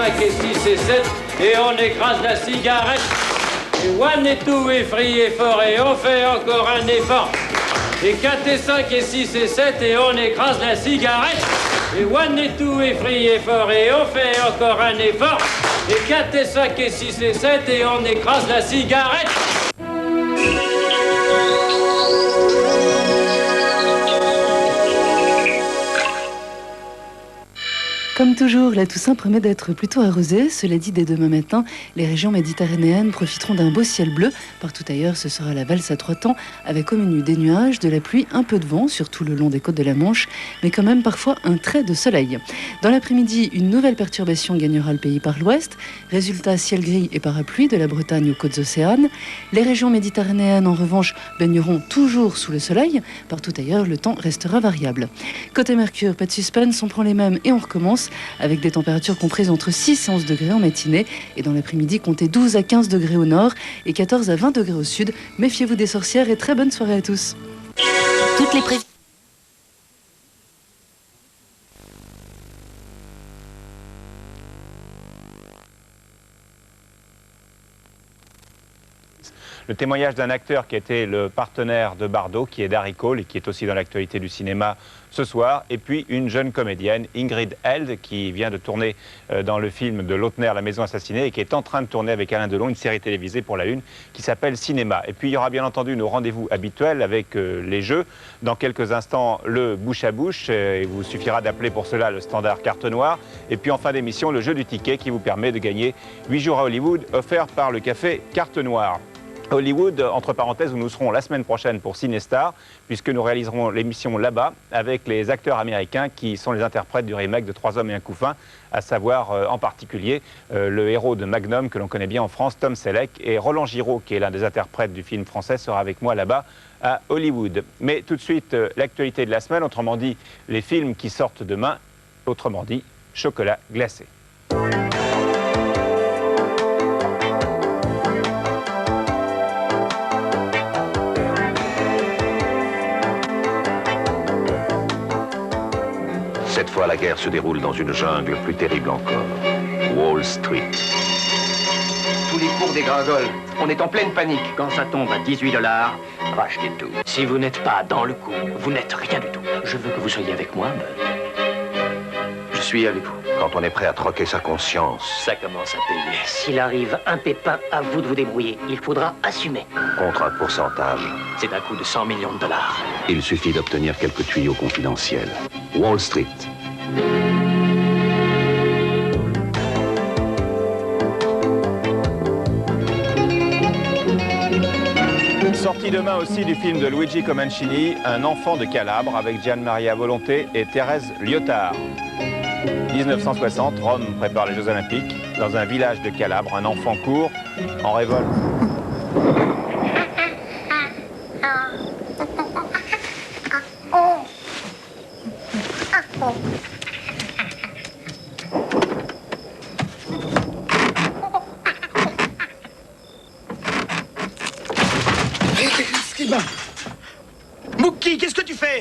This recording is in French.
5 et 6 et 7 et on écrase la cigarette. Et 1 et 2 et 3 et 4 et on fait encore un effort. Et 4 et 5 et 6 et 7 et on écrase la cigarette. Et 1 et 2 et 3 et 4 et on fait encore un effort. Et 4 et 5 et 6 et 7 et on écrase la cigarette. Comme toujours, la Toussaint promet d'être plutôt arrosée. Cela dit, dès demain matin, les régions méditerranéennes profiteront d'un beau ciel bleu. Partout ailleurs, ce sera la valse à trois temps, avec au menu des nuages, de la pluie, un peu de vent, surtout le long des côtes de la Manche, mais quand même parfois un trait de soleil. Dans l'après-midi, une nouvelle perturbation gagnera le pays par l'ouest. Résultat, ciel gris et parapluie de la Bretagne aux côtes océanes. Les régions méditerranéennes, en revanche, baigneront toujours sous le soleil. Partout ailleurs, le temps restera variable. Côté Mercure, pas de suspense, on prend les mêmes et on recommence, avec des températures comprises entre 6 et 11 degrés en matinée et dans l'après-midi, comptez 12 à 15 degrés au nord et 14 à 20 degrés au sud. Méfiez-vous des sorcières et très bonne soirée à tous. Toutes les Le témoignage d'un acteur qui était le partenaire de Bardot, qui est Darry Cole et qui est aussi dans l'actualité du cinéma ce soir. Et puis une jeune comédienne, Ingrid Held, qui vient de tourner dans le film de Lautner, La Maison Assassinée, et qui est en train de tourner avec Alain Delon une série télévisée pour la Une qui s'appelle Cinéma. Et puis il y aura bien entendu nos rendez-vous habituels avec les jeux. Dans quelques instants, le bouche à bouche. Il vous suffira d'appeler pour cela le standard carte noire. Et puis en fin d'émission, le jeu du ticket qui vous permet de gagner 8 jours à Hollywood offerts par le café Carte Noire. Hollywood, entre parenthèses, où nous serons la semaine prochaine pour Cinestar, puisque nous réaliserons l'émission là-bas avec les acteurs américains qui sont les interprètes du remake de 3 hommes et un couffin, à savoir en particulier le héros de Magnum que l'on connaît bien en France, Tom Selleck, et Roland Giraud, qui est l'un des interprètes du film français, sera avec moi là-bas à Hollywood. Mais tout de suite, l'actualité de la semaine, autrement dit, les films qui sortent demain, autrement dit, chocolat glacé. Cette fois, la guerre se déroule dans une jungle plus terrible encore. Wall Street. Tous les cours dégringolent. On est en pleine panique. Quand ça tombe à 18 $, rachetez tout. Si vous n'êtes pas dans le coup, vous n'êtes rien du tout. Je veux que vous soyez avec moi, mais... Je suis avec vous. Quand on est prêt à troquer sa conscience, Ça commence à payer. S'il arrive un pépin, à vous de vous débrouiller. Il faudra assumer. contre un pourcentage, C'est un coût de 100 millions $. il suffit d'obtenir quelques tuyaux confidentiels. Wall Street. Sortie demain aussi du film de Luigi Comencini, Un enfant de Calabre, avec Gian Maria Volonté et Thérèse Liotard. 1960, Rome prépare les Jeux Olympiques. Dans un village de Calabre, un enfant court en révolte. Mookie, qu'est-ce que tu fais?